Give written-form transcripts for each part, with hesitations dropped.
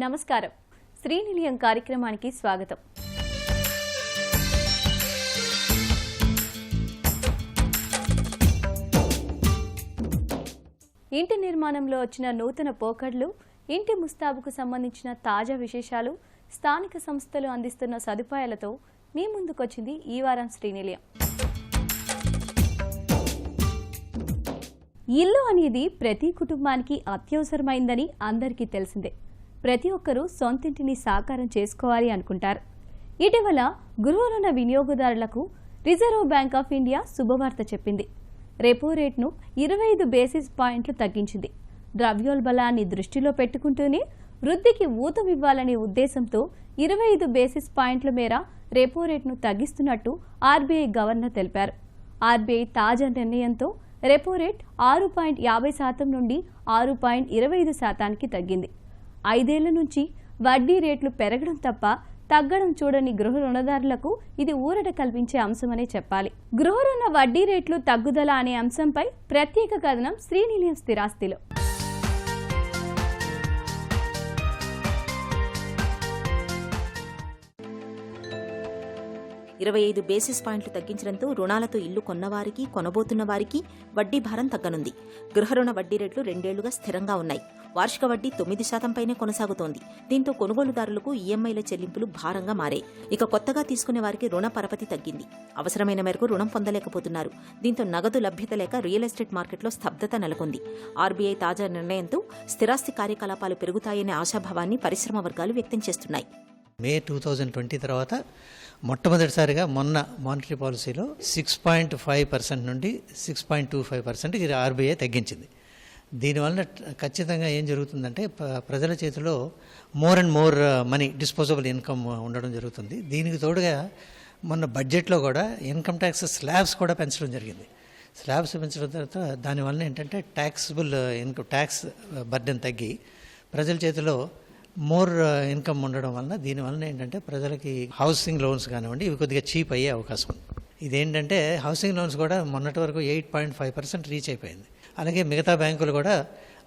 నమస్కారం. శ్రీనిలయం కార్యక్రమానికి స్వాగతం. ఇంటి నిర్మాణంలో వచ్చిన నూతన పోకడలు, ఇంటి ముస్తాబుకు సంబంధించిన తాజా విశేషాలు, స్థానిక సంస్థలు అందిస్తున్న సదుపాయాలతో మీ ముందుకొచ్చింది ఈ వారం శ్రీనిలయం. ఇల్లు అనేది ప్రతి కుటుంబానికి అత్యవసరమైందని అందరికీ తెలిసిందే. ప్రతి ఒక్కరూ సొంతింటిని సాకారం చేసుకోవాలి అనుకుంటారు. ఇటీవల గృహ రుణ వినియోగదారులకు రిజర్వ్ బ్యాంక్ ఆఫ్ ఇండియా శుభవార్త చెప్పింది. రెపో రేట్ను 25 బేసిస్ పాయింట్లు తగ్గించింది. ద్రవ్యోల్బలాన్ని దృష్టిలో పెట్టుకుంటూనే వృద్ధికి ఊతమివ్వాలనే ఉద్దేశంతో 25 బేసిస్ పాయింట్ల మేర రెపో రేట్ను తగ్గిస్తున్నట్టు ఆర్బీఐ గవర్నర్ తెలిపారు. ఆర్బీఐ తాజా నిర్ణయంతో రెపో రేట్ 6.50% నుండి 6.25%కి తగ్గింది. 5 ఏళ్ల నుంచి వడ్డీ రేట్లు పెరగడం తప్ప తగ్గడం చూడని గృహ రుణదారులకు ఇది ఊరట కల్పించే అంశమనే చెప్పాలి. గృహ రుణ వడ్డీ రేట్లు తగ్గుదల అనే అంశంపై ప్రత్యేక కథనం శ్రీనిలయం స్థిరాస్తిలో. 25 బేసిస్ పాయింట్లు తగ్గించడంతో రుణాలతో ఇల్లు కొన్నవారికి, కొనబోతున్న వారికి వడ్డీ భారం తగ్గనుంది. గృహ రుణ వడ్డీ రేట్లు 2 ఏళ్లుగా స్థిరంగా ఉన్నాయి. వార్షిక వడ్డీ 9% పైనే కొనసాగుతోంది. దీంతో కొనుగోలుదారులకు ఈఎంఐల చెల్లింపులు భారంగా మారాయి. ఇక కొత్తగా తీసుకునే వారికి రుణ పరపతి తగ్గింది. అవసరమైన మేరకు రుణం పొందలేకపోతున్నారు. దీంతో నగదు లభ్యత లేక రియల్ ఎస్టేట్ మార్కెట్లో స్తబ్దత నెలకొంది. ఆర్బీఐ తాజా నిర్ణయంతో స్థిరాస్తి కార్యకలాపాలు పెరుగుతాయనే ఆశాభావాన్ని పరిశ్రమ వర్గాలు వ్యక్తం చేస్తున్నాయి. మే 2020 తర్వాత మొట్టమొదటిసారిగా మొన్న మానిటరీ పాలసీలో 6.5% నుండి 6.25% ఆర్బీఐ తగ్గించింది. దీనివల్ల ఖచ్చితంగా ఏం జరుగుతుందంటే ప్రజల చేతిలో more and more money, disposable income ఉండడం జరుగుతుంది. దీనికి తోడుగా మొన్న బడ్జెట్లో కూడా ఇన్కమ్ ట్యాక్స్ స్లాబ్స్ కూడా పెంచడం జరిగింది. స్లాబ్స్ పెంచడం తర్వాత దానివల్ల ఏంటంటే ట్యాక్సిబుల్ ఇన్కమ్ ట్యాక్స్ బర్డెన్ తగ్గి ప్రజల చేతిలో మోర్ ఇన్కమ్ ఉండడం వలన దీనివల్ల ఏంటంటే ప్రజలకి హౌసింగ్ లోన్స్ కానివ్వండి ఇవి కొద్దిగా చీప్ అయ్యే అవకాశం ఉంది. ఇదేంటంటే హౌసింగ్ లోన్స్ కూడా మొన్నటి వరకు 8.5% రీచ్ అయిపోయింది. అలాగే మిగతా బ్యాంకులు కూడా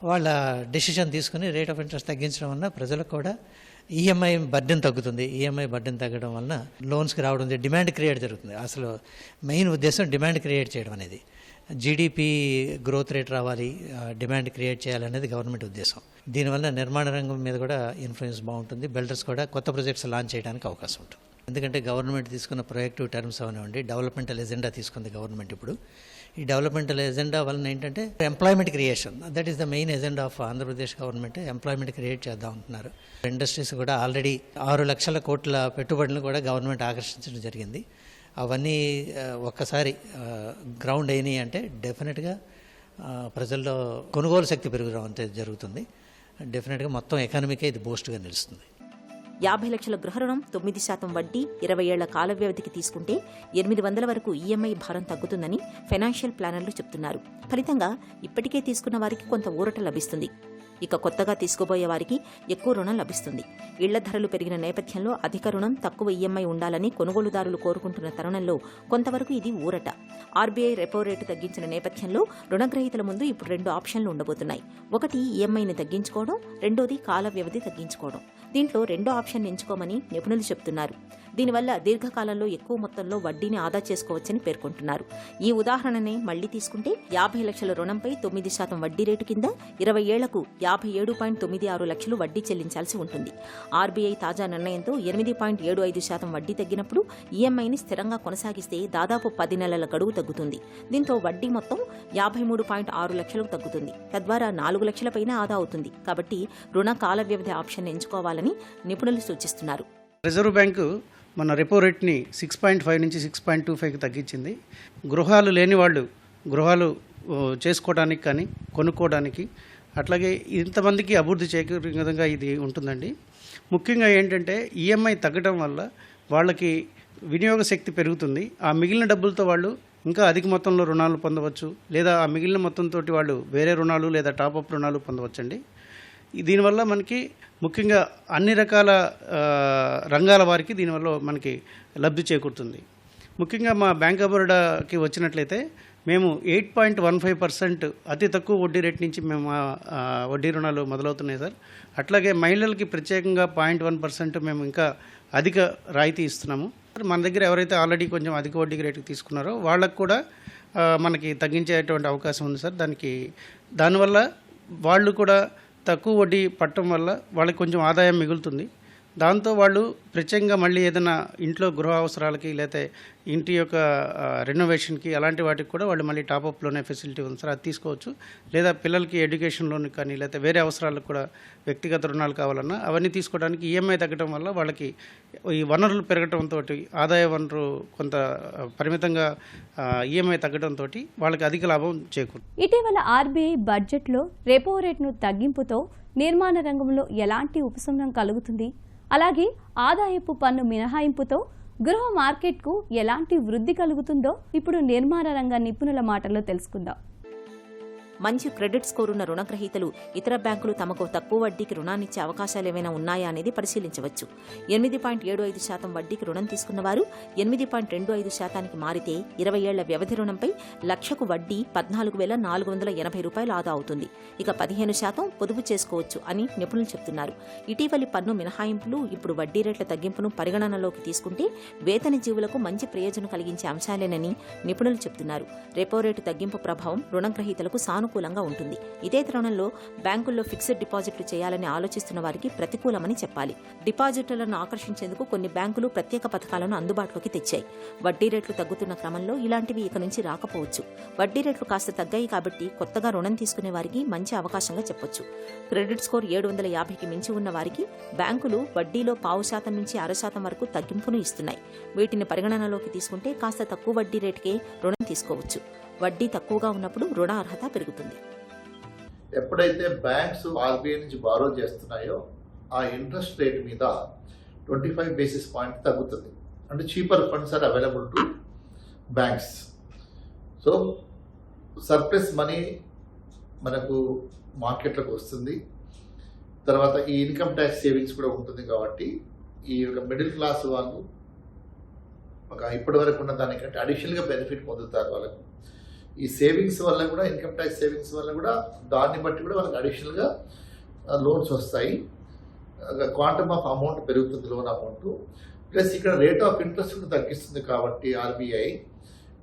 వాళ్ళ డెసిషన్ తీసుకుని రేట్ ఆఫ్ ఇంట్రెస్ట్ తగ్గించడం వలన ప్రజలకు కూడా ఈఎంఐ బర్డెన్ తగ్గుతుంది. ఈఎంఐ బర్డెన్ తగ్గడం వలన లోన్స్కి రావడం, డిమాండ్ క్రియేట్ జరుగుతుంది. అసలు మెయిన్ ఉద్దేశం డిమాండ్ క్రియేట్ చేయడం అనేది, జీడిపి గ్రోత్ రేట్ రావాలి, డిమాండ్ క్రియేట్ చేయాలనేది గవర్నమెంట్ ఉద్దేశం. దీనివల్ల నిర్మాణ రంగం మీద కూడా ఇన్ఫ్లుయెన్స్ బాగుంటుంది. బిల్డర్స్ కూడా కొత్త ప్రాజెక్ట్స్ లాంచ్ చేయడానికి అవకాశం ఉంటుంది. ఎందుకంటే గవర్నమెంట్ తీసుకున్న ప్రొయాక్టివ్ టర్మ్స్ అవనివ్వండి, డెవలప్మెంటల్ ఎజెండా తీసుకుంది గవర్నమెంట్. ఇప్పుడు ఈ డెవలప్మెంటల్ ఎజెండా వలన ఏంటంటే employment creation, that is the main agenda of Andhra Pradesh government. Employment create చేద్దాం అంటున్నారు. ఇండస్ట్రీస్ కూడా ఆల్రెడీ 6 లక్షల కోట్ల పెట్టుబడులను కూడా గవర్నమెంట్ ఆకర్షించడం జరిగింది. అవన్నీ ఒక్కసారి గ్రౌండ్ అయినాయి అంటే డెఫినెట్గా ప్రజల్లో కొనుగోలు శక్తి పెరగడం అంటే జరుగుతుంది. డెఫినెట్గా మొత్తం ఎకానమీకే ఇది బూస్ట్గా నిలుస్తుంది. 50 లక్షల గృహ రుణం 9% వడ్డీ 20 ఏళ్ల కాల వ్యవధికి తీసుకుంటే 800 వరకు ఈఎంఐ భారం తగ్గుతుందని ఫైనాన్షియల్ ప్లానర్లు చెబుతున్నారు. ఫలితంగా ఇప్పటికే తీసుకున్న వారికి కొంత ఊరట లభిస్తుంది. ఇక కొత్తగా తీసుకోబోయే వారికి ఎక్కువ రుణం లభిస్తుంది. ఇళ్ల ధరలు పెరిగిన నేపథ్యంలో అధిక రుణం, తక్కువ ఈఎంఐ ఉండాలని కొనుగోలుదారులు కోరుకుంటున్న తరుణంలో కొంతవరకు ఇది ఊరట. ఆర్బీఐ రెపో రేటు తగ్గించిన నేపథ్యంలో రుణగ్రహీతల ముందు ఇప్పుడు 2 ఆప్షన్లు ఉండబోతున్నాయి. ఒకటి ఈఎంఐని తగ్గించుకోవడం, రెండోది కాల వ్యవధి తగ్గించుకోవడం. దీంట్లో రెండో ఆప్షన్ ఎంచుకోమని నిపుణులు చెబుతున్నారు. దీనివల్ల దీర్ఘకాలంలో ఎక్కువ మొత్తంలో వడ్డీని ఆదా చేసుకోవచ్చని పేర్కొంటున్నారు. ఈ ఉదాహరణనే మళ్లీ తీసుకుంటే 50 లక్షల రుణంపై 9% వడ్డీ రేటు కింద 20 ఏళ్లకు 57.96 లక్షలు వడ్డీ చెల్లించాల్సి ఉంటుంది. ఆర్బీఐ తాజా నిర్ణయంతో 8.75% వడ్డీ తగ్గినప్పుడు ఈఎంఐని స్థిరంగా కొనసాగిస్తే దాదాపు 10 నెలల గడువు తగ్గుతుంది. దీంతో వడ్డీ మొత్తం 53.6 లక్షలకు తగ్గుతుంది. తద్వారా 4 లక్షల పైన ఆదా అవుతుంది. కాబట్టి రుణ కాల వ్యవధి ఆప్షన్ ఎంచుకోవాలని నిపుణులు సూచిస్తున్నారు. రిజర్వ్ బ్యాంకు మన రెపో రేట్ని 6.5 నుంచి 6.25కి తగ్గించింది. గృహాలు లేని వాళ్ళు గృహాలు చేసుకోవడానికి కానీ కొనుక్కోవడానికి, అట్లాగే ఇంతమందికి అభివృద్ధి చేకూరే విధంగా ఇది ఉంటుందండి. ముఖ్యంగా ఏంటంటే ఈఎంఐ తగ్గడం వల్ల వాళ్ళకి వినియోగ శక్తి పెరుగుతుంది. ఆ మిగిలిన డబ్బులతో వాళ్ళు ఇంకా అధిక మొత్తంలో రుణాలు పొందవచ్చు, లేదా ఆ మిగిలిన మొత్తంతో వాళ్ళు వేరే రుణాలు లేదా టాపప్ రుణాలు పొందవచ్చండి. దీనివల్ల మనకి ముఖ్యంగా అన్ని రకాల రంగాల వారికి దీనివల్ల మనకి లబ్ధి చేకూరుతుంది. ముఖ్యంగా మా బ్యాంక్ ఆఫ్ బరోడాకి వచ్చినట్లయితే మేము 8.15% అతి తక్కువ వడ్డీ రేట్ నుంచి మేము వడ్డీ రుణాలు మొదలవుతున్నాయి సార్. అట్లాగే మహిళలకి ప్రత్యేకంగా 0.1% మేము ఇంకా అధిక రాయితీ ఇస్తున్నాము. మన దగ్గర ఎవరైతే ఆల్రెడీ కొంచెం అధిక వడ్డీ రేటుకి తీసుకున్నారో వాళ్ళకు కూడా మనకి తగ్గించేటువంటి అవకాశం ఉంది సార్. దానివల్ల వాళ్ళు కూడా తక్కువ వడ్డీ పట్టడం వల్ల వాళ్ళకి కొంచెం ఆదాయం మిగులుతుంది. దాంతో వాళ్ళు ప్రత్యేకంగా మళ్ళీ ఏదైనా ఇంట్లో గృహ అవసరాలకి లేకపోతే ఇంటి యొక్క రెనోవేషన్కి అలాంటి వాటికి కూడా వాళ్ళు మళ్ళీ టాప్అప్లోనే ఫెసిలిటీ ఉంది సార్, అది తీసుకోవచ్చు. లేదా పిల్లలకి ఎడ్యుకేషన్ లోన్ కానీ లేకపోతే వేరే అవసరాలకు కూడా వ్యక్తిగత రుణాలు కావాలన్నా అవన్నీ తీసుకోవడానికి ఈఎంఐ తగ్గడం వల్ల వాళ్ళకి ఈ వనరులు పెరగడంతో ఆదాయ వనరు కొంత పరిమితంగా ఈఎంఐ తగ్గడంతో వాళ్ళకి అధిక లాభం చేకూరుతుంది. ఇటీవల ఆర్బీఐ బడ్జెట్లో రెపో రేట్ను తగ్గింపుతో నిర్మాణ రంగంలో ఎలాంటి ఉపశమనం కలుగుతుంది? అలాగే ఆదాయపు పన్ను మినహాయింపుతో గృహ మార్కెట్కు ఎలాంటి వృద్ధి కలుగుతుందో ఇప్పుడు నిర్మాణ రంగ నిపుణుల మాటల్లో తెలుసుకుందాం. మంచి క్రెడిట్ స్కోర్ ఉన్న రుణగ్రహీతలు ఇతర బ్యాంకులు తమకు తక్కువ వడ్డీకి రుణాన్నిచ్చే అవకాశాలు ఏమైనా ఉన్నాయా అనేది పరిశీలించవచ్చు. 8.75% వడ్డీకి రుణం తీసుకున్న వారు 8.25% మారితే 20 ఏళ్ల వ్యవధి రుణంపై లక్షకు వడ్డీ 14,480 రూపాయలు ఆదా అవుతుంది. ఇక 15% పొదుపు చేసుకోవచ్చు అని నిపుణులు చెబుతున్నారు. ఇటీవలి పన్ను మినహాయింపులు ఇప్పుడు వడ్డీ రేట్ల తగ్గింపును పరిగణనలోకి తీసుకుంటే వేతన జీవులకు మంచి ప్రయోజనం కలిగించే అంశాలేనని నిపుణులు చెబుతున్నారు. రెపో రేటు తగ్గింపు ప్రభావం రుణగ్రహీతలకు సానుకూలంగా ఉంటుంది. ఇదే తరుణంలో బ్యాంకుల్లో ఫిక్స్డ్ డిపాజిట్లు చేయాలని ఆలోచిస్తున్న వారికి ప్రతికూలమని చెప్పాలి. డిపాజిటర్లను ఆకర్షించేందుకు కొన్ని బ్యాంకులు ప్రత్యేక పథకాలను అందుబాటులోకి తెచ్చాయి. వడ్డీ రేట్లు తగ్గుతున్న క్రమంలో ఇలాంటివి ఇక నుంచి రాకపోవచ్చు. వడ్డీ రేట్లు కాస్త తగ్గాయి కాబట్టి కొత్తగా రుణం తీసుకునే వారికి మంచి అవకాశంగా చెప్పొచ్చు. క్రెడిట్ స్కోర్ 750కి మించి ఉన్న వారికి బ్యాంకులు వడ్డీలో 0.5% నుంచి 0.5% వరకు తగ్గింపును ఇస్తున్నాయి. వీటిని పరిగణనలోకి తీసుకుంటే కాస్త తక్కువ వడ్డీ రేటుకే రుణం తీసుకోవచ్చు. వడ్డీ తక్కువగా ఉన్నప్పుడు రుణ అర్హత పెరుగుతుంది. ఎప్పుడైతే బ్యాంక్స్ ఆర్బీఐ నుంచి బారో చేస్తున్నాయో ఆ ఇంట్రెస్ట్ రేట్ మీద 25 బేసిస్ పాయింట్ తగ్గుతుంది. అంటే cheaper funds are available to banks. So surplus money మనకు మార్కెట్లోకి వస్తుంది. తర్వాత ఈ ఇన్కమ్ ట్యాక్స్ సేవింగ్స్ కూడా ఉంటుంది కాబట్టి ఈ మిడిల్ క్లాస్ వాళ్ళు ఇప్పటి వరకు ఉన్న దానికంటే అడిషనల్గా బెనిఫిట్ పొందుతారు. వాళ్ళకు ఈ సేవింగ్స్ వల్ల కూడా ఇన్కమ్ ట్యాక్స్ సేవింగ్స్ వల్ల కూడా దాన్ని బట్టి కూడా వాళ్ళకి అడిషనల్గా లోన్స్ వస్తాయి. క్వాంటమ్ ఆఫ్ అమౌంట్ పెరుగుతుంది, లోన్ అమౌంట్. ప్లస్ ఇక్కడ రేట్ ఆఫ్ ఇంట్రెస్ట్ కూడా తగ్గిస్తుంది కాబట్టి ఆర్బీఐ.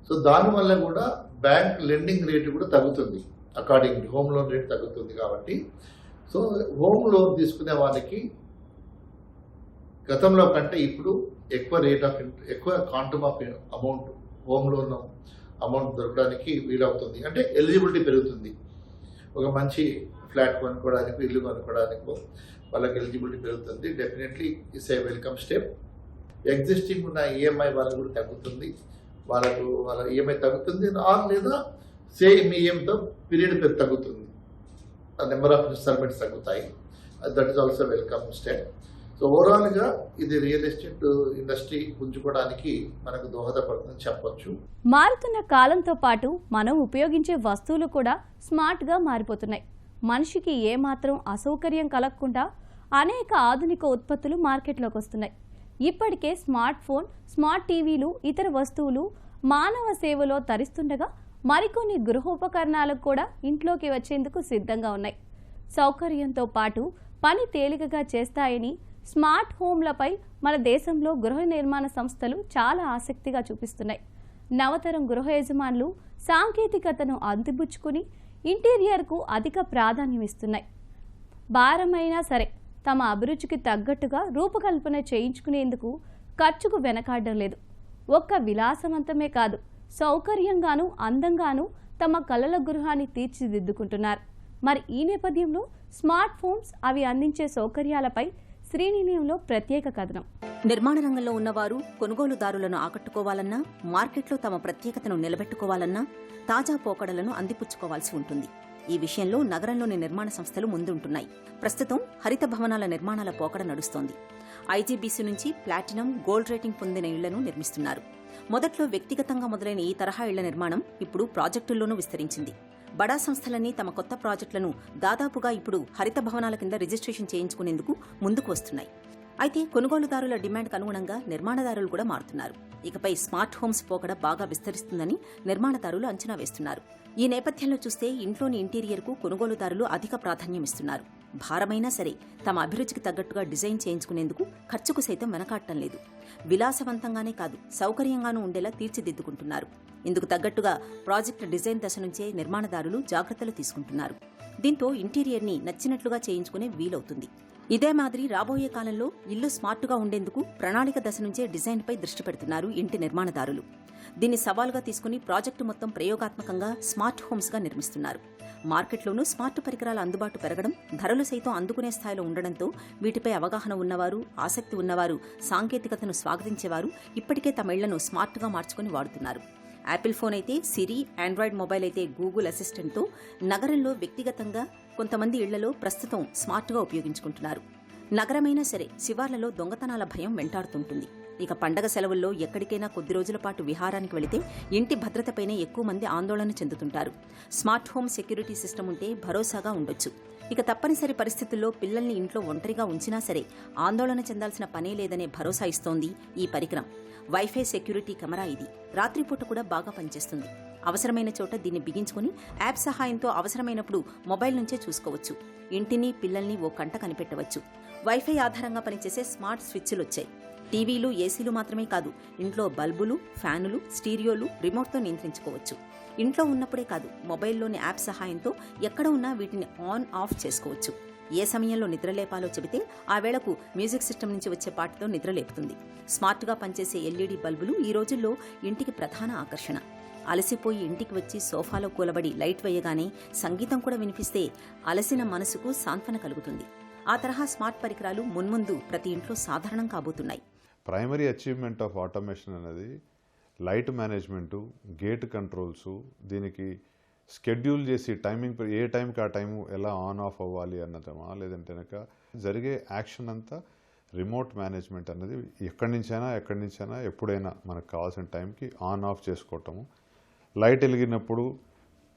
సో దానివల్ల కూడా బ్యాంక్ లెండింగ్ రేటు కూడా తగ్గుతుంది. అకార్డింగ్ హోమ్ లోన్ రేట్ తగ్గుతుంది కాబట్టి సో హోమ్ లోన్ తీసుకునే వాళ్ళకి గతంలో కంటే ఇప్పుడు ఎక్కువ quantum of amount home loan amount దొరకడానికి వీలవుతుంది. అంటే ఎలిజిబిలిటీ పెరుగుతుంది. ఒక మంచి ఫ్లాట్ కొనుక్కోవడానికి, ఇల్లు కొనుక్కోవడానికి వాళ్ళకి ఎలిజిబిలిటీ పెరుగుతుంది. Definitely it's a welcome step. Existing ఉన్న ఈఎంఐ వాళ్ళకు కూడా తగ్గుతుంది. వాళ్ళ ఈఎంఐ తగ్గుతుంది లేదా సేమ్ ఈఎంతో పీరియడ్ తగ్గుతుంది. నెంబర్ ఆఫ్ ఇన్స్టాల్మెంట్స్ తగ్గుతాయి. That is also welcome step. So ఓవరాల్గా ఇది రియల్ ఎస్టేట్ ఇండస్ట్రీ పుంజుకోవడానికి మనకు దోహదపడుతుందని చెప్పొచ్చు. మారుతున్న కాలంతో పాటు మనం ఉపయోగించే వస్తువులు కూడా స్మార్ట్గా మారిపోతున్నాయి. మనిషికి ఏమాత్రం అసౌకర్యం కలగకుండా అనేక ఆధునిక ఉత్పత్తులు మార్కెట్లోకి వస్తున్నాయి. ఇప్పటికే స్మార్ట్ ఫోన్, స్మార్ట్ టీవీలు, ఇతర వస్తువులు మానవ సేవలో తరిస్తుండగా మరికొన్ని గృహోపకరణాలకు కూడా ఇంట్లోకి వచ్చేందుకు సిద్ధంగా ఉన్నాయి. సౌకర్యంతో పాటు పని తేలికగా చేస్తాయని స్మార్ట్ హోమ్లపై మన దేశంలో గృహ నిర్మాణ సంస్థలు చాలా ఆసక్తిగా చూపిస్తున్నాయి. నవతరం గృహ యజమానులు సాంకేతికతను అందిపుచ్చుకుని ఇంటీరియర్కు అధిక ప్రాధాన్యం ఇస్తున్నాయి. భారమైనా సరే తమ అభిరుచికి తగ్గట్టుగా రూపకల్పన చేయించుకునేందుకు ఖర్చుకు వెనకాడడం లేదు. ఒక్క విలాసవంతమే కాదు, సౌకర్యంగానూ అందంగానూ తమ కలల గృహాన్ని తీర్చిదిద్దుకుంటున్నారు. మరి ఈ నేపథ్యంలో స్మార్ట్ ఫోన్స్, అవి అందించే సౌకర్యాలపై శ్రీనిలయంలో ప్రత్యేక కథనం. నిర్మాణ రంగంలో ఉన్నవారు కొనుగోలుదారులను ఆకట్టుకోవాలన్నా, మార్కెట్లో తమ ప్రత్యేకతను నిలబెట్టుకోవాలన్నా తాజా పోకడలను అందిపుచ్చుకోవాల్సి ఉంటుంది. ఈ విషయంలో నగరంలోని నిర్మాణ సంస్థలు ముందుంటున్నాయి. ప్రస్తుతం హరిత భవనాల నిర్మాణాల పోకడ నడుస్తోంది. ఐజీబీసీ నుంచి ప్లాటినం, గోల్డ్ రేటింగ్ పొందిన ఇళ్లను నిర్మిస్తున్నారు. మొదట్లో వ్యక్తిగతంగా మొదలైన ఈ తరహా ఇళ్ల నిర్మాణం ఇప్పుడు ప్రాజెక్టుల్లోనూ విస్తరించింది. బడా సంస్థలన్నీ తమ కొత్త ప్రాజెక్టులను దాదాపుగా ఇప్పుడు హరిత భవనాల కింద రిజిస్ట్రేషన్ చేయించుకునేందుకు ముందుకు వస్తున్నాయి. అయితే కొనుగోలుదారుల డిమాండ్కు అనుగుణంగా నిర్మాణదారులు కూడా మారుతున్నారు. ఇకపై స్మార్ట్ హోమ్స్ పోకడ బాగా విస్తరిస్తుందని నిర్మాణదారులు అంచనా వేస్తున్నారు. ఈ నేపథ్యంలో చూస్తే ఇంట్లోని ఇంటీరియర్కు కొనుగోలుదారులు అధిక ప్రాధాన్యం ఇస్తున్నారు. భారమైనా సరే తమ అభిరుచికి తగ్గట్టుగా డిజైన్ చేయించుకునేందుకు ఖర్చుకు సైతం వెనకాడటం లేదు. విలాసవంతంగానే కాదు, సౌకర్యంగానూ ఉండేలా తీర్చిదిద్దుకుంటున్నారు. ఇందుకు తగ్గట్టుగా ప్రాజెక్టు డిజైన్ దశ నుంచే నిర్మాణదారులు జాగ్రత్తలు తీసుకుంటున్నారు. దీంతో ఇంటీరియర్ని నచ్చినట్లుగా చేయించుకునే వీలవుతుంది. ఇదే మాదిరి రాబోయే కాలంలో ఇల్లు స్మార్ట్గా ఉండేందుకు ప్రణాళిక దశ నుంచే డిజైన్పై దృష్టి పెడుతున్నారు ఇంటి నిర్మాణదారులు. దీన్ని సవాలుగా తీసుకుని ప్రాజెక్టు మొత్తం ప్రయోగాత్మకంగా స్మార్ట్ హోమ్స్గా నిర్మిస్తున్నారు. మార్కెట్లోనూ స్మార్ట్ పరికరాల అందుబాటు పెరగడం, ధరలు సైతం అందుకునే స్థాయిలో ఉండడంతో వీటిపై అవగాహన ఉన్నవారు, ఆసక్తి ఉన్నవారు, సాంకేతికతను స్వాగతించేవారు ఇప్పటికే తమ ఇళ్లను స్మార్ట్గా మార్చుకుని వాడుతున్నారు. యాపిల్ ఫోన్ అయితే సిరి, ఆండ్రాయిడ్ మొబైల్ అయితే గూగుల్ అసిస్టెంట్తో నగరంలో వ్యక్తిగతంగా కొంతమంది ఇళ్లలో ప్రస్తుతం స్మార్ట్గా ఉపయోగించుకుంటున్నారు. నగరమైనా సరే శివార్లలో దొంగతనాల భయం వెంటాడుతుంటుంది. ఇక పండగ సెలవుల్లో ఎక్కడికైనా కొద్ది రోజుల పాటు విహారానికి వెళితే ఇంటి భద్రతపైనే ఎక్కువ మంది ఆందోళన చెందుతుంటారు. స్మార్ట్ హోమ్ సెక్యూరిటీ సిస్టమ్ ఉంటే భరోసాగా ఉండొచ్చు. ఇక తప్పనిసరి పరిస్థితుల్లో పిల్లల్ని ఇంట్లో ఒంటరిగా ఉంచినా సరే ఆందోళన చెందాల్సిన పనే లేదనే భరోసా ఇస్తోంది ఈ పరికరం. వైఫై సెక్యూరిటీ కెమెరా ఇది. రాత్రిపూట కూడా బాగా పనిచేస్తుంది. అవసరమైన చోట దీన్ని బిగించుకుని యాప్ సహాయంతో అవసరమైనప్పుడు మొబైల్ నుంచే చూసుకోవచ్చు. ఇంటిని, పిల్లల్ని ఓ కంట కనిపెట్టవచ్చు. వైఫై ఆధారంగా పనిచేసే స్మార్ట్ స్విచ్లు వచ్చాయి. టీవీలు, ఏసీలు మాత్రమే కాదు, ఇంట్లో బల్బులు, ఫ్యానులు, స్టీరియోలు రిమోట్తో నియంత్రించుకోవచ్చు. ఇంట్లో ఉన్నప్పుడే కాదు, మొబైల్లోని యాప్ సహాయంతో ఎక్కడ ఉన్నా వీటిని ఆన్ ఆఫ్ చేసుకోవచ్చు. ఏ సమయంలో నిద్రలేపాలో చెబితే ఆ వేళకు మ్యూజిక్ సిస్టమ్ నుంచి వచ్చే పాటతో నిద్రలేపుతుంది. స్మార్ట్గా పనిచేసే ఎల్ఈడీ బల్బులు ఈ రోజుల్లో ఇంటికి ప్రధాన ఆకర్షణ. అలసిపోయి ఇంటికి వచ్చి సోఫాలో కూలబడి లైట్ వేయగానే సంగీతం కూడా వినిపిస్తే అలసిన మనసుకు సాంత్వన కలుగుతుంది. ఆ తరహా స్మార్ట్ పరికరాలు మున్ముందు ప్రతి ఇంట్లో సాధారణం కాబోతున్నాయి. ప్రైమరీ అచీవ్మెంట్ ఆఫ్ ఆటోమేషన్ అనేది లైట్ మేనేజ్మెంటు, గేట్ కంట్రోల్స్, దీనికి షెడ్యూల్ చేసి టైమింగ్ ఏ టైంకి ఆ టైము ఎలా ఆన్ ఆఫ్ అవ్వాలి అన్నదమా, లేదంటే కనుక జరిగే యాక్షన్ అంతా రిమోట్ మేనేజ్మెంట్ అన్నది ఎక్కడి నుంచైనా ఎప్పుడైనా మనకు కావాల్సిన టైంకి ఆన్ ఆఫ్ చేసుకోవటము. లైట్ వెలిగినప్పుడు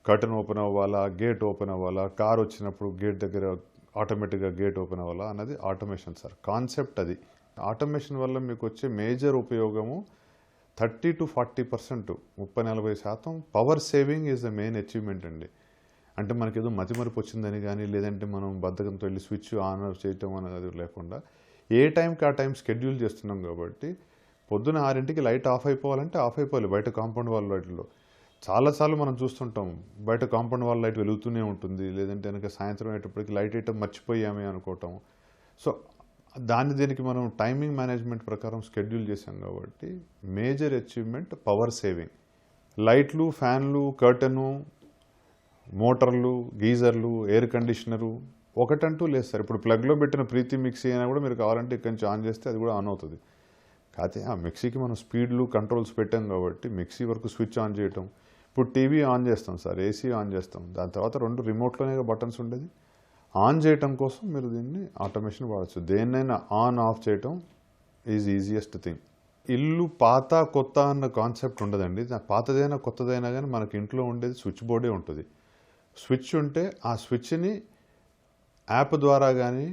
కర్టన్ ఓపెన్ అవ్వాలా, గేట్ ఓపెన్ అవ్వాలా, కార్ వచ్చినప్పుడు గేట్ దగ్గర ఆటోమేటిక్గా గేట్ ఓపెన్ అవ్వాలా అన్నది ఆటోమేషన్ సార్. కాన్సెప్ట్ అది. ఆటోమేషన్ వల్ల మీకు వచ్చే మేజర్ ఉపయోగము 30 to 40%, 30-40% power saving is the main achievement అండి. అంటే మనకేదో మతిమరుపు వచ్చిందని కానీ, లేదంటే మనం బద్ధకంతో వెళ్ళి స్విచ్ ఆన్ ఆఫ్ చేయటం అనేది లేకుండా ఏ టైంకి ఆ టైం షెడ్యూల్ చేస్తున్నాం కాబట్టి పొద్దున 6ంటికి లైట్ ఆఫ్ అయిపోవాలంటే ఆఫ్ అయిపోవాలి. బయట కాంపౌండ్ వాల్ లైట్లో చాలాసార్లు మనం చూస్తుంటాం, బయట కాంపౌండ్ వాల్ లైట్ వెలుగుతూనే ఉంటుంది, లేదంటే కనుక సాయంత్రం అయ్యేటప్పటికి లైట్ వేయటం మర్చిపోయామే అనుకోవటం. సో దీనికి మనం టైమింగ్ మేనేజ్మెంట్ ప్రకారం షెడ్యూల్ చేసాం కాబట్టి మేజర్ అచీవ్మెంట్ పవర్ సేవింగ్. లైట్లు, ఫ్యాన్లు, కర్టను, మోటార్లు, గీజర్లు, ఎయిర్ కండిషనరు ఒకటంటూ లేదు సార్. ఇప్పుడు ప్లగ్లో పెట్టిన ప్రీతి మిక్సీ అయినా కూడా మీరు కావాలంటే ఇక్కడి నుంచి ఆన్ చేస్తే అది కూడా ఆన్ అవుతుంది. కాకపోతే ఆ మిక్సీకి మనం స్పీడ్లు, కంట్రోల్స్ పెట్టాం కాబట్టి మిక్సీ వరకు స్విచ్ ఆన్ చేయటం. ఇప్పుడు టీవీ ఆన్ చేస్తాం సార్, ఏసీ ఆన్ చేస్తాం, దాని తర్వాత 2 రిమోట్లోనే బటన్స్ ఉండేది. ఆన్ చేయటం కోసం మీరు దీన్ని ఆటోమేషన్ వాడచ్చు. దేన్నైనా ఆన్ ఆఫ్ చేయటం ఈజ్ ఈజియెస్ట్ థింగ్. ఇల్లు పాత కొత్త అన్న కాన్సెప్ట్ ఉండదండి. పాతదైనా కొత్తదైనా కానీ మనకి ఇంట్లో ఉండేది స్విచ్ బోర్డే ఉంటుంది. స్విచ్ ఉంటే ఆ స్విచ్ని యాప్ ద్వారా కానీ,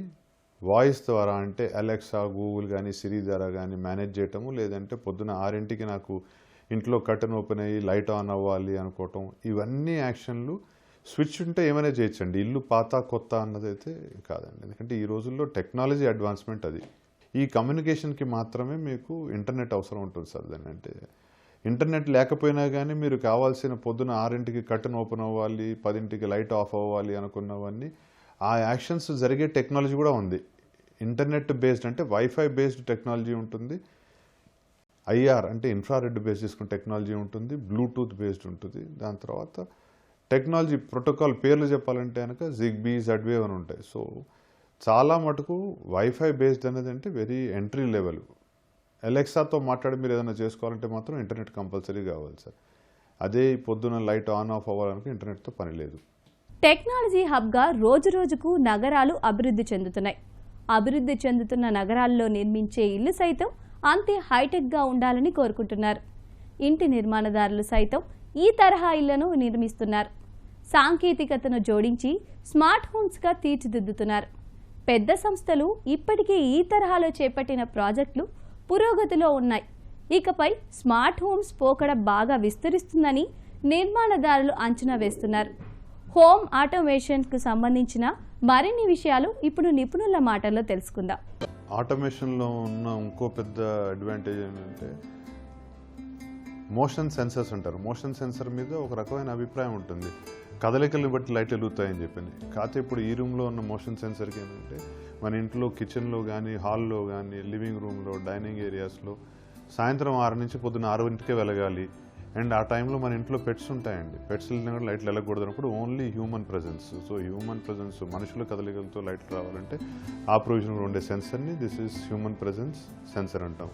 వాయిస్ ద్వారా అంటే అలెక్సా, గూగుల్ కానీ, సిరి ద్వారా కానీ మేనేజ్ చేయటము, లేదంటే పొద్దున 6ంటికి నాకు ఇంట్లో కర్టన్ ఓపెన్ అయ్యి లైట్ ఆన్ అవ్వాలి అనుకోవటం, ఇవన్నీ యాక్షన్లు స్విచ్ ఉంటే ఏమైనా చేయొచ్చండి. ఇల్లు పాత కొత్త అన్నదైతే కాదండి. ఎందుకంటే ఈ రోజుల్లో టెక్నాలజీ అడ్వాన్స్మెంట్ అది. ఈ కమ్యూనికేషన్కి మాత్రమే మీకు ఇంటర్నెట్ అవసరం ఉంటుంది సార్. దాన్ని అంటే ఇంటర్నెట్ లేకపోయినా కానీ మీరు కావాల్సిన పొద్దున 6ంటికి కర్టన్ ఓపెన్ అవ్వాలి, 10ంటికి లైట్ ఆఫ్ అవ్వాలి అనుకున్నవన్నీ ఆ యాక్షన్స్ జరిగే టెక్నాలజీ కూడా ఉంది. ఇంటర్నెట్ బేస్డ్ అంటే వైఫై బేస్డ్ టెక్నాలజీ ఉంటుంది, ఐఆర్ అంటే ఇన్ఫ్రారెడ్ బేస్ చేసుకున్న టెక్నాలజీ ఉంటుంది, బ్లూటూత్ బేస్డ్ ఉంటుంది. దాని తర్వాత టెక్నాలజీ ప్రోటోకాల్ పేర్లు చెప్పాలంటే కనుక జిగ్బీ, జెడ్వేవ్ అని ఉంటాయి. సో చాలా మటుకు వైఫై బేస్డ్ అనేది అంటే వెరీ ఎంట్రీ లెవెల్. అలెక్సాతో మాట్లాడి మీరు ఏదైనా చేసుకోవాలంటే మాత్రం ఇంటర్నెట్ కంపల్సరీ కావాలి సార్. అదే పొద్దున లైట్ ఆన్ ఆఫ్ అవ్వాలనుకో ఇంటర్నెట్తో పని లేదు. టెక్నాలజీ హబ్గా రోజురోజుకు నగరాలు అభివృద్ధి చెందుతున్నాయి. అభివృద్ధి చెందుతున్న నగరాల్లో నిర్మించే ఇల్లు సైతం అంతే హైటెక్గా ఉండాలని కోరుకుంటున్నారు. ఇంటి నిర్మాణదారులు సైతం ఈ తరహా ఇళ్లను నిర్మిస్తున్నారు. సాంకేతికతను జోడించి స్మార్ట్ హోమ్స్గా తీర్చిదిద్దుతున్నారు. పెద్ద సంస్థలు ఇప్పటికే ఈ తరహాలో చేపట్టిన ప్రాజెక్టులు పురోగతిలో ఉన్నాయి. ఇకపై స్మార్ట్ హోమ్స్ పోకడ బాగా విస్తరిస్తుందని నిర్మాణదారులు అంచనా వేస్తున్నారు. హోమ్ ఆటోమేషన్కు సంబంధించిన మరిన్ని విషయాలు ఇప్పుడు నిపుణుల మాటల్లో తెలుసుకుందాం. ఆటోమేషన్లో ఉన్న ఇంకో పెద్ద అడ్వాంటేజ్ ఏంటంటే మోషన్ సెన్సర్స్ అంటారు. మోషన్ సెన్సర్ మీద ఒక రకమైన అభిప్రాయం ఉంటుంది, కదలికల్ని బట్టి లైట్ వెలుగుతాయని చెప్పని. కాకపోతే ఇప్పుడు ఈ రూమ్లో ఉన్న మోషన్ సెన్సర్కి ఏంటంటే మన ఇంట్లో కిచెన్లో కానీ, హాల్లో కానీ, లివింగ్ రూమ్లో, డైనింగ్ ఏరియాస్లో సాయంత్రం 6 నుంచి పొద్దున్న 6 వెలగాలి. అండ్ ఆ టైంలో మన ఇంట్లో పెట్స్ ఉంటాయండి. పెట్స్ కూడా లైట్లు వెళ్ళకూడదు అన్నప్పుడు only human presence. So human presence, మనుషుల కదలికలతో లైట్లు రావాలంటే ఆ ప్రొవిజన్ ఉండే సెన్సర్ని this is human presence sensor అంటాం.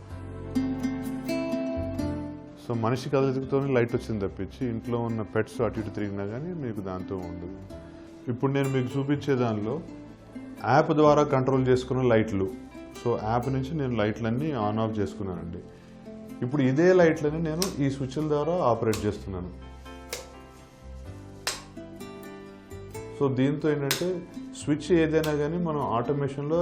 సో మనిషి కదలికతోనే లైట్ వచ్చింది తప్పించి ఇంట్లో ఉన్న పెట్స్ అటు ఇటు తిరిగినా కానీ మీకు దాంతో ఉండదు. ఇప్పుడు నేను మీకు చూపించే దానిలో యాప్ ద్వారా కంట్రోల్ చేసుకున్న లైట్లు. సో యాప్ నుంచి నేను లైట్లన్నీ ఆన్ ఆఫ్ చేసుకున్నానండి. ఇప్పుడు ఇదే లైట్లని నేను ఈ స్విచ్ల ద్వారా ఆపరేట్ చేస్తున్నాను. సో దీంతో ఏంటంటే స్విచ్ ఏదైనా కానీ మనం ఆటోమేషన్లో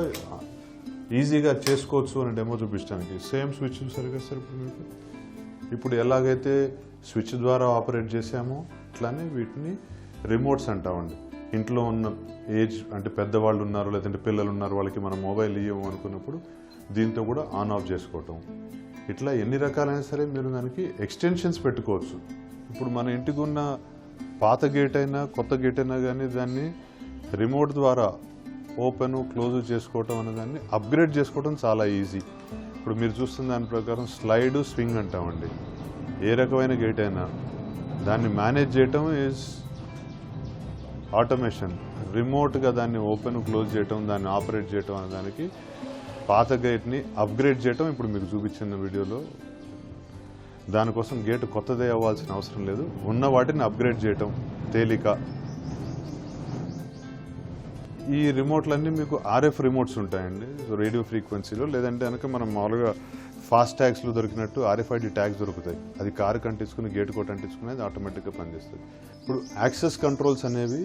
ఈజీగా చేసుకోవచ్చు అని డెమో చూపించడానికి. సేమ్ స్విచ్ సరిగ్గా సార్ ఇప్పుడు ఎలాగైతే స్విచ్ ద్వారా ఆపరేట్ చేసామో అట్లానే వీటిని రిమోట్స్ అంటామండి. ఇంట్లో ఉన్న ఏజ్ అంటే పెద్దవాళ్ళు ఉన్నారు, లేదంటే పిల్లలు ఉన్నారు, వాళ్ళకి మనం మొబైల్ ఇవ్వము అనుకున్నప్పుడు దీంతో కూడా ఆన్ ఆఫ్ చేసుకోవటం. ఇట్లా ఎన్ని రకాలైనా సరే మీరు దానికి ఎక్స్టెన్షన్స్ పెట్టుకోవచ్చు. ఇప్పుడు మన ఇంటికి ఉన్న పాత గేట్ అయినా కొత్త గేట్ అయినా కానీ దాన్ని రిమోట్ ద్వారా ఓపెన్ క్లోజ్ చేసుకోవటం అనే దాన్ని అప్గ్రేడ్ చేసుకోవటం చాలా ఈజీ. ఇప్పుడు మీరు చూస్తున్న దాని ప్రకారం స్లైడ్, స్వింగ్ అంటామండి. ఏ రకమైన గేట్ అయినా దాన్ని మేనేజ్ చేయటం ఈజ్ ఆటోమేషన్. రిమోట్గా దాన్ని ఓపెన్ క్లోజ్ చేయటం, దాన్ని ఆపరేట్ చేయటం అనే దానికి పాత గేట్ని అప్గ్రేడ్ చేయటం ఇప్పుడు మీకు చూపించిన వీడియోలో. దానికోసం గేట్ కొత్తదే అవ్వాల్సిన అవసరం లేదు, ఉన్న వాటిని అప్గ్రేడ్ చేయటం తేలిక. ఈ రిమోట్లన్నీ మీకు ఆర్ఎఫ్ రిమోట్స్ ఉంటాయండి, రేడియో ఫ్రీక్వెన్సీలో. లేదంటే కనుక మనం మామూలుగా ఫాస్ట్ ట్యాగ్స్లో దొరికినట్టు ఆర్ఎఫ్ఐడి ట్యాగ్స్ దొరుకుతాయి. అది కారు కంటించుకుని గేట్ కోట్ అంటించుకుని అది ఆటోమేటిక్గా పనిచేస్తుంది. ఇప్పుడు యాక్సెస్ కంట్రోల్స్ అనేవి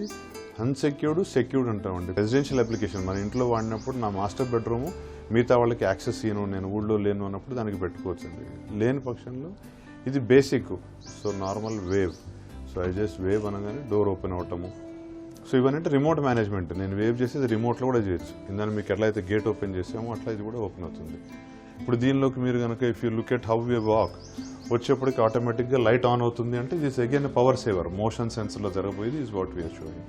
అన్సెక్యూర్డ్, సెక్యూర్డ్ అంటామండి. రెసిడెన్షియల్ అప్లికేషన్ మన ఇంట్లో వాడినప్పుడు నా మాస్టర్ బెడ్రూము మిగతా వాళ్ళకి యాక్సెస్ ఇయ్యను, నేను ఊళ్ళో లేను అన్నప్పుడు దానికి పెట్టుకోవచ్చండి. లేని పక్షంలో ఇది basic. So normal wave. So I just wave అనగానే డోర్ ఓపెన్ అవటము. సో ఇవన్నీ రిమోట్ మేనేజ్మెంట్. నేను వేవ్ చేసేది రిమోట్లో కూడా చేయొచ్చు. ఇందాక మీకు ఎట్లయితే గేట్ ఓపెన్ చేసామో అట్లా ఇది కూడా ఓపెన్ అవుతుంది. ఇప్పుడు దీనిలోకి మీరు కనుక if you look at how we walk వచ్చేప్పటికి ఆటోమేటిక్గా లైట్ ఆన్ అవుతుంది. అంటే this again power saver. Motion సెన్సర్లో జరగబోయేది is what we're showing.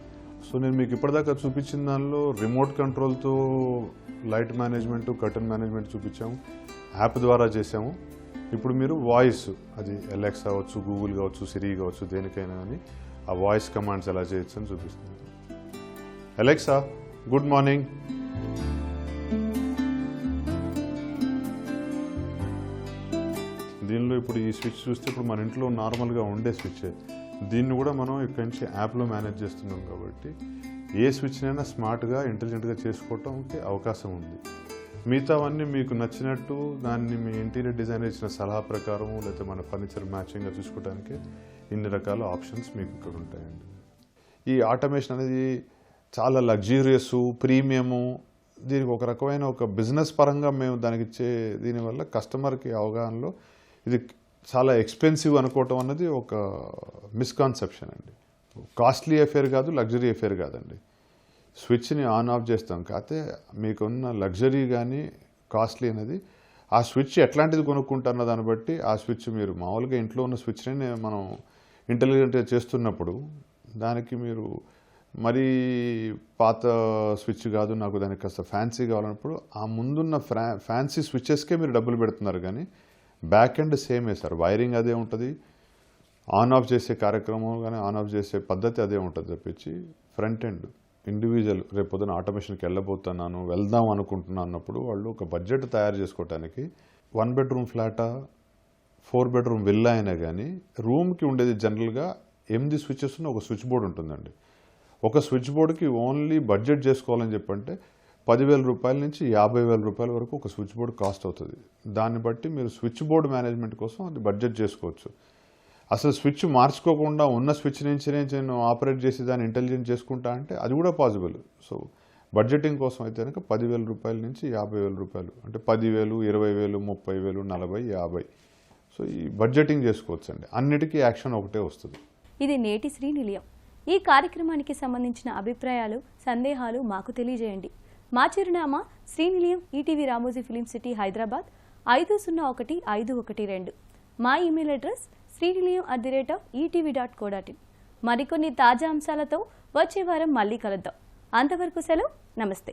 So నేను మీకు ఇప్పటిదాకా చూపించిన దానిలో రిమోట్ కంట్రోల్తో లైట్ మేనేజ్మెంట్, కర్టన్ మేనేజ్మెంట్ చూపించాము, యాప్ ద్వారా చేసాము. ఇప్పుడు మీరు వాయిస్, అది ఎలెక్సా అవ్వచ్చు, గూగుల్ కావచ్చు, సిరి కావచ్చు, దేనికైనా కానీ ఆ వాయిస్ కమాండ్స్ ఎలా చేయొచ్చు అని చూపిస్తున్నాను. Alexa, good morning. దీనిలో ఇప్పుడు ఈ స్విచ్ చూస్తే ఇప్పుడు మన ఇంట్లో నార్మల్గా ఉండే స్విచ్, దీన్ని కూడా మనం ఇక్కడి నుంచి యాప్లో మేనేజ్ చేస్తున్నాం కాబట్టి ఏ స్విచ్నైనా స్మార్ట్గా, ఇంటెలిజెంట్గా చేసుకోవటానికి అవకాశం ఉంది. మిగతావన్నీ మీకు నచ్చినట్టు దాన్ని మీ ఇంటీరియర్ డిజైనర్ ఇచ్చిన సలహా ప్రకారము లేకపోతే మన ఫర్నిచర్ మ్యాచింగ్గా చూసుకోవడానికి ఇన్ని రకాల ఆప్షన్స్ మీకు ఇక్కడ ఉంటాయండి. ఈ ఆటోమేషన్ అనేది చాలా లగ్జూరియస్, ప్రీమియము. దీనికి ఒక రకమైన ఒక బిజినెస్ పరంగా మేము దానికి ఇచ్చే దీనివల్ల కస్టమర్కి అవగాహనలో ఇది చాలా ఎక్స్పెన్సివ్ అనుకోవటం అన్నది ఒక మిస్కాన్సెప్షన్ అండి. కాస్ట్లీ అఫేర్ కాదు, లగ్జరీ అఫేర్ కాదండి. స్విచ్ని ఆన్ ఆఫ్ చేస్తాం, కాకపోతే మీకున్న లగ్జరీ కానీ కాస్ట్లీ అనేది ఆ స్విచ్ ఎట్లాంటిది కొనుక్కుంటున్న దాన్ని బట్టి ఆ స్విచ్ మీరు మామూలుగా ఇంట్లో ఉన్న స్విచ్ని మనం ఇంటెలిజెంట్గా చేస్తున్నప్పుడు దానికి మీరు మరీ పాత స్విచ్ కాదు, నాకు దానికి కాస్త ఫ్యాన్సీ కావాలన్నప్పుడు ఆ ముందున్న ఫ్యాన్సీ స్విచ్చెస్కే మీరు డబ్బులు పెడుతున్నారు. కానీ బ్యాక్ ఎండ్ సేమే సార్, వైరింగ్ అదే ఉంటుంది, ఆన్ ఆఫ్ చేసే కార్యక్రమం కానీ ఆన్ ఆఫ్ చేసే పద్ధతి అదే ఉంటుంది తప్పించి ఫ్రంట్ ఎండ్ ఇండివిజువల్ రేపు పొద్దున ఆటోమేషన్కి వెళ్ళబోతున్నాను, వెళ్దాం అనుకుంటున్నాను అన్నప్పుడు వాళ్ళు ఒక బడ్జెట్ తయారు చేసుకోవటానికి 1 బెడ్రూమ్ ఫ్లాటా 4 బెడ్రూమ్ విల్లా అయినా కానీ రూమ్కి ఉండేది జనరల్గా 8 స్విచ్చెస్ ఉన్న ఒక స్విచ్ బోర్డ్ ఉంటుందండి. ఒక స్విచ్ బోర్డుకి ఓన్లీ బడ్జెట్ చేసుకోవాలని చెప్పంటే 10,000 రూపాయల నుంచి 50,000 రూపాయల వరకు ఒక స్విచ్ బోర్డ్ కాస్ట్ అవుతుంది. దాన్ని బట్టి మీరు స్విచ్ బోర్డ్ మేనేజ్మెంట్ కోసం అది బడ్జెట్ చేసుకోవచ్చు. అసలు స్విచ్ మార్చుకోకుండా ఉన్న స్విచ్ నుంచి నేను ఆపరేట్ చేసి దాన్ని ఇంటెలిజెంట్ చేసుకుంటా అంటే అది కూడా పాసిబుల్. సో బడ్జెటింగ్ కోసం అయితే కనుక 10,000 రూపాయల నుంచి 50,000 రూపాయలు, అంటే 10,000, 20,000, 30,000, 40, 50. సో ఈ బడ్జెటింగ్ చేసుకోవచ్చు అండి. అన్నిటికీ యాక్షన్ ఒకటే వస్తుంది. ఇది నేటి శ్రీనిలయం. ఈ కార్యక్రమానికి సంబంధించిన అభిప్రాయాలు, సందేహాలు మాకు తెలియజేయండి. మా చిరునామా శ్రీనిలయం, ఈటీవీ రామోజీ ఫిలిం సిటీ, హైదరాబాద్ 501512. మా ఇమెయిల్ అడ్రస్ srinilayam@etv.co.in. మరికొన్ని తాజా అంశాలతో వచ్చే వారం మళ్ళీ కలుద్దాం. అంతవరకు సెలవు. నమస్తే.